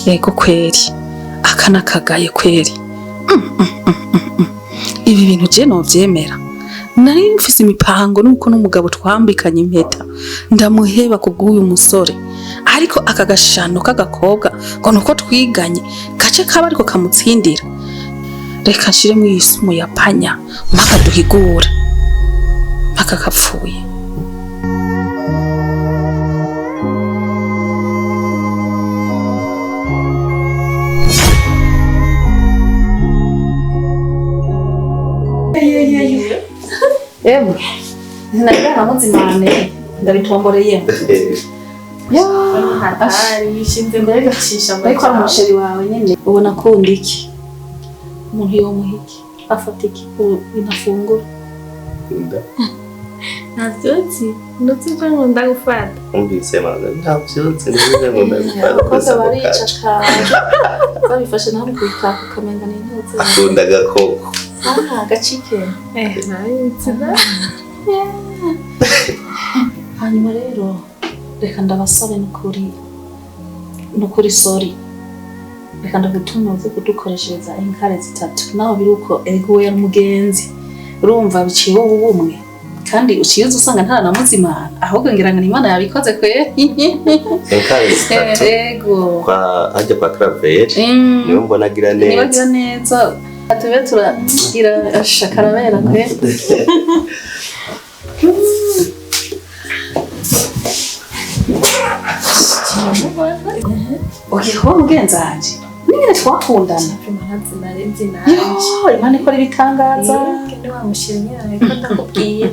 Yego kweri akana kagaye kweri. Ibi bintu je novyemera. Nari mfise imipango nuko n'umugabo twambikanye impeta ndamuheba kubw'uyu musore, ariko aka gashano k'agakobwa ngo nuko twiganye gace kaba ariko kamutsindira. Reka nshiremo iyisumu ya panya mpaka duhigura mpaka kapfuye. Ewe, ninaga namuzimane ndabitomboreye. Yo, hatari bishinze mbere gacisha ariko umusheri wawe nyene ubona ko ndiki. Umuntu yo muhiki afata iki inafungura. Nda. Navyotsi, ndotsi ngo ndagufata. Umbise maze ndavyotsi ngo ndagufata. Koza barica kaje. Babifashe naho kwikaka kamenga n'intotsi. Akunda gakoko. Gacike. Nayitsina. Hanyuma rero reka ndabasabe nukuri sorry. Reka ndagutumaze kudukoreshereza inkare zitatu. Naho biruko ego we mugenzi. Urumva biciye ubumwe. Kandi uciyezo usanga ntara namuzimana. Ahubwo ngira ngo Imana yabikoze kwe. Inkare zitatu. Ego. Kwa haje kwa Claver. Niwe mbona agira neza. Niwe agira neza. Atube turagira shakarabera kwe. Okay, ho mugenzanje. Ningere twakundana. Yo, Imana ikora ibitangaza. Kende wa mushirimye ariko ndakubwiye.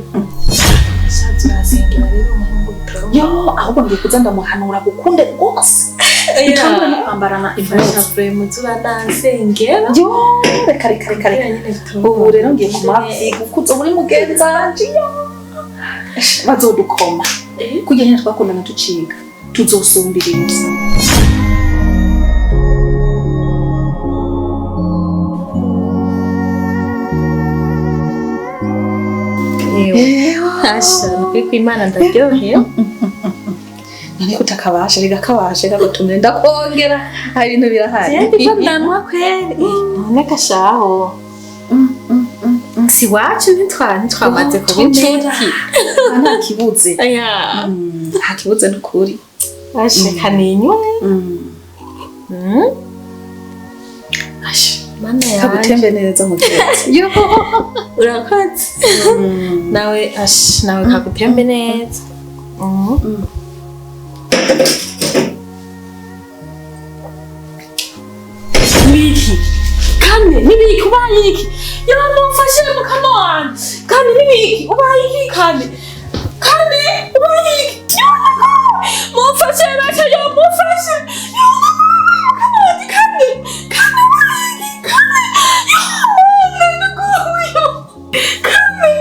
Shaje urasengera rero umuhungu bitaho. Yo, ahubwo ngiye kuza ndamuhanura gukunde rwose. Itambure no kwambarana Ifasha frame zura dansengera. Yo, reka. Ubu rero ngiye kumavyi gukuza muri mugenzanje. Bazodukoma. Kugira ngo twakundana tuciga. Tuzosumbiriza. Asha, kwiko Imana ndaryoheye. Nani kutakabasha rigakabasha gagutumye ndakongera hari ibintu birahari. Ndanwa kweri. None kashaho. Si wacu ntitwamaze kubimenya. Nta kibuze. Aya. Nta kibuze n'ukuri. Asha kaninywe. Asha. Mana yaje. Kagutembe neza mu gihe. Yo. Urakoze. Nawe kagutembe neza. Niki. Kane nibiki ubaye iki? Yaramufashe mu kamana. Kane nibiki ubaye iki kane? Kane ubaye iki? Mufashe nacho yo mufashe. Kane ubaye iki? Kane. Yo, naguyo. Kane.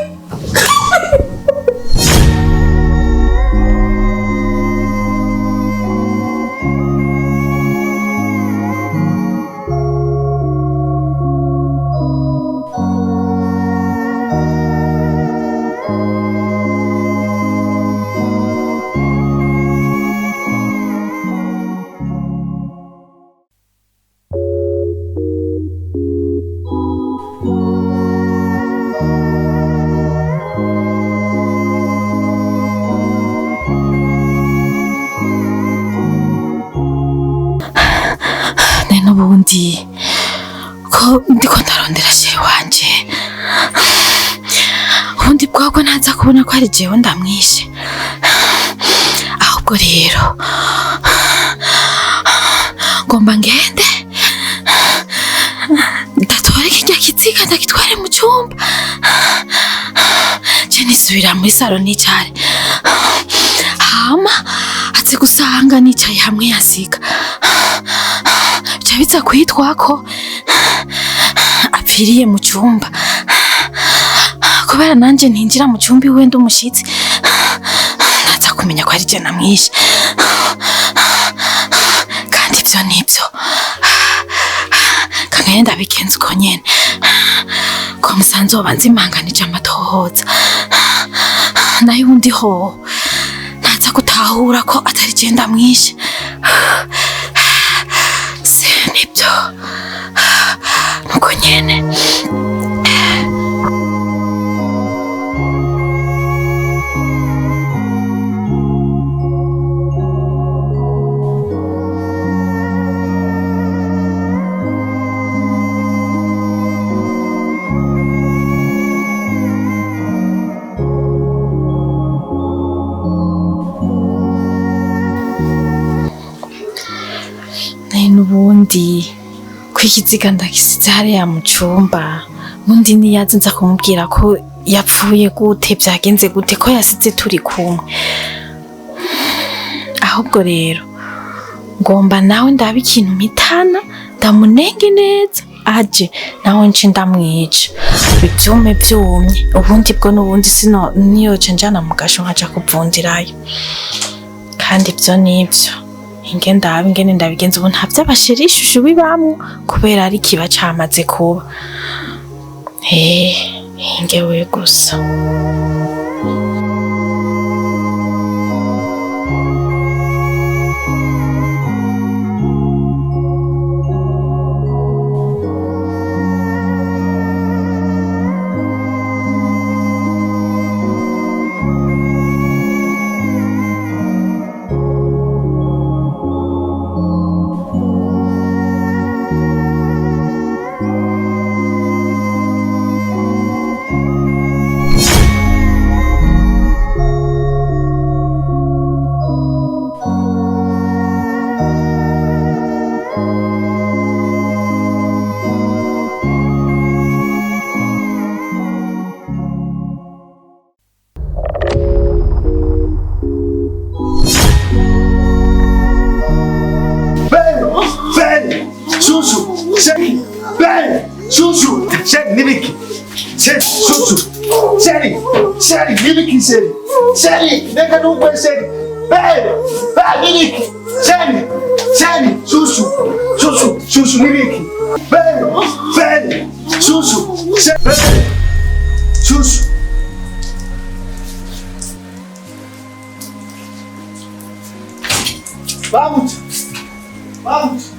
Ubundi ko ndiko ndarondera sheri wanje. Ubundi bwagwa ntaza kubona ko ari jewe ndamwishe. Ahubwo rero ngomba ngende ndatwara kijya kitsiga ndagitware mu cyumba. Je nisubira muri salo nicare. Hama atse gusanga nicaye hamwe yasiga. Biza kwitwako apfiriye mu cyumba kubera nanje ntinjira mu cyumba iwe ndumushitsi naza kumenya ko ari je namwishe kandi ivyo nivyo kagenda bikenze uko nyene ko musanze obanze imanganije amatohoza nayo undi ho naza gutahura ko atari je ndamwishe n'ubundi kwikiziga ndagisize hariya mu cumba, ubundi niyaza nza kumubwira ko yapfuye gute, byagenze gute, ko yasize turi kumwe. Ahubwo rero ngomba nawe ndabe ikintu mpitana ndamunenge neza aje nawe nce ndamwica bivyume vyumye, ubundi bwo n'ubundi sino niyoce njana mu gasho nkaja kuvundirayo. Kandi ivyo nivyo ingene ndabigenza ubu nta vy'abashirishushu bibamwo kubera ari kiba camaze kuba. Ingewe gusa Seri, nega não vai ser. Nibiki. Seri, Chuchu, Nibiki. Chuchu, Chuchu. Vamos. Vamos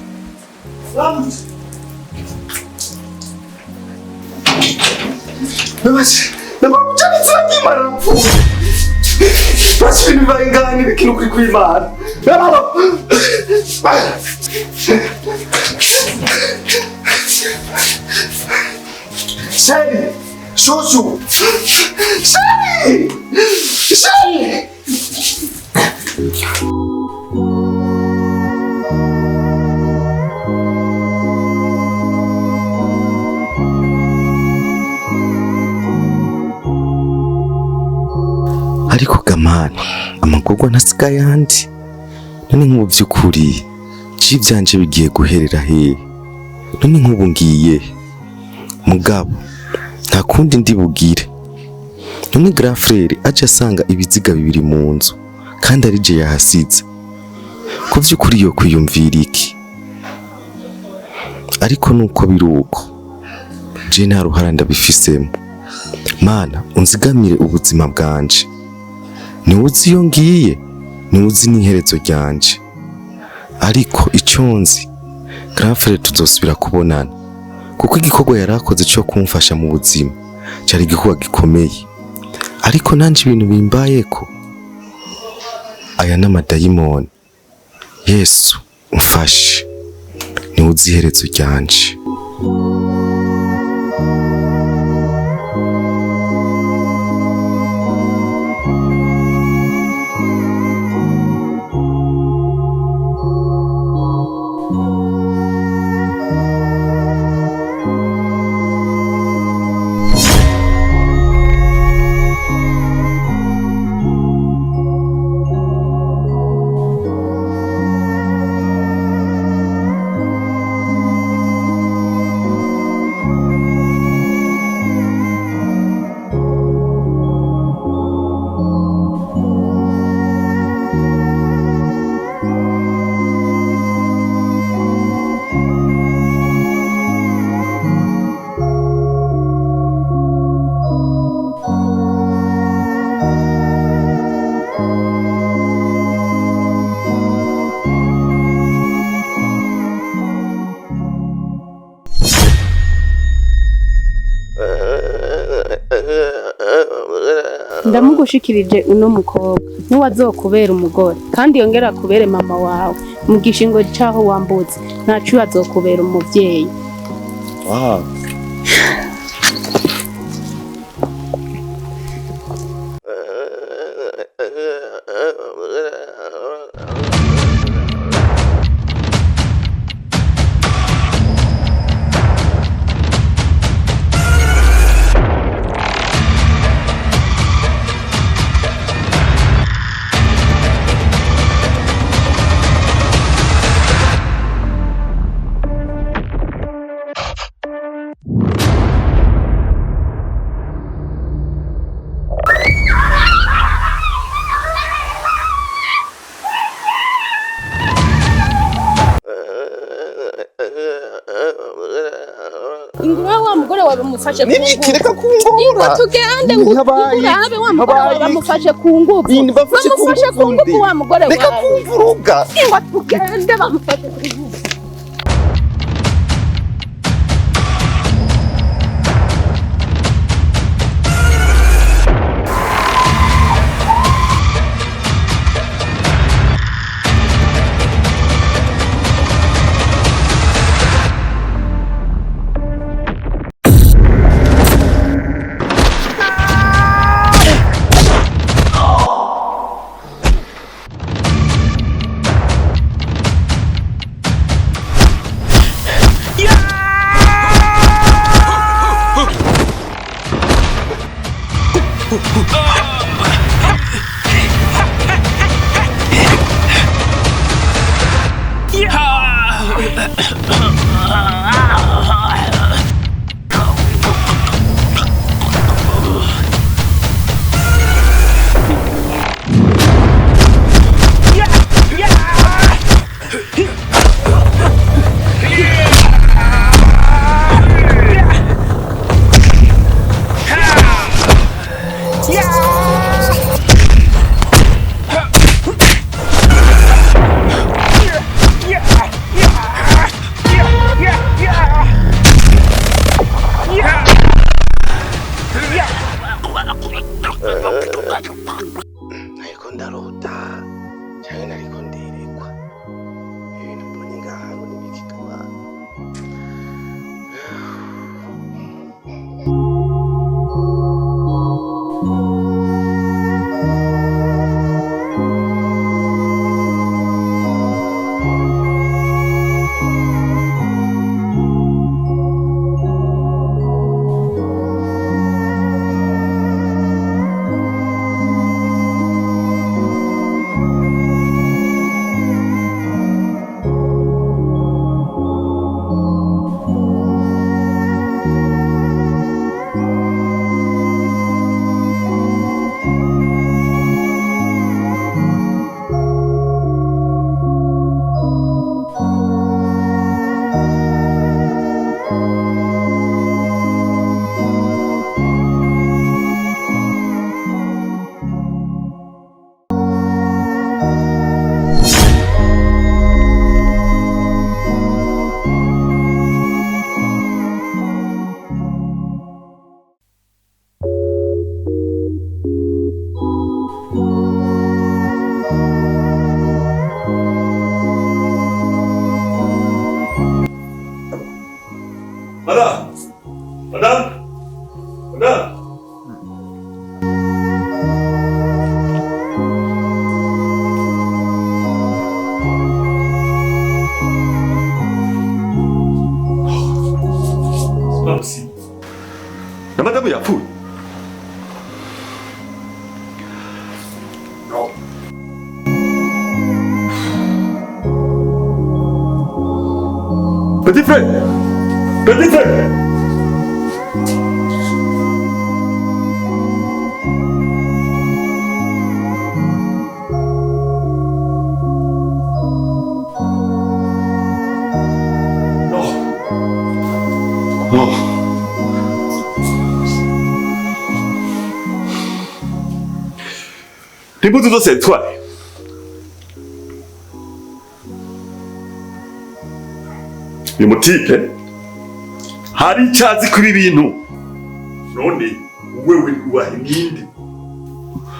aqui, mano. Mas filho vai enganar ele que não quer cuidar. Sério, Chuchu. Sério. ariko gamana amagorwa ntasigaye yandi none nk'ubu by'ukuri byanje bigiye guherera hehe none nk'ubu ngiye mugabo nta kundi ndi bugire none grand frère aje asanga ibiziga bibiri mu nzu kandi ari je yahasize ko by'ukuri yo kwiyumvira iki ariko nuko biruko je nta ruhara ndabifisemo mana unzigamire ubuzima bwanje niwuzi iyo ngiye niwuzi n'iherezo ryanje ariko icyo nzi grand frère tuzosubira kubonana kuko igikorwa yarakoze cyo kumfasha mu buzima cyari igikorwa gikomeye ariko nanje ibintu bimbayeko aya n'amadayimoni Yesu umfashe niwuzi iherezo ryanje ndamugushikirije uno mukobwa ntiwazokubera umugore kandi yongera kubere mama wawe mu gishingo cyaho wambutse ntacu azokubera umuvyeyi. Wow. ingura wa mugore wawe bamufashe ku nguvu. Nibiki reka kungora. Ingo tugende ngurabe wa mugore wawe bamufashe ku nguvu. Bamufashe ku nguvu wa mugore wawe. Reka kumvuruga. Ingo tugende bamufashe ku nguvu. Nariko ndarota cyane nariko ndirekwa ibintu mbonye ngaha ngo nibiki kamana. Madame. C'est pas possible. La madame yapfuye. Non. Petit frère. Petit frère. Imbuto zose yatwaye. Uyu mutipe hari icyazi kuri ibintu none wewe ubahe ninde?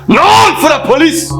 Non, faut la police.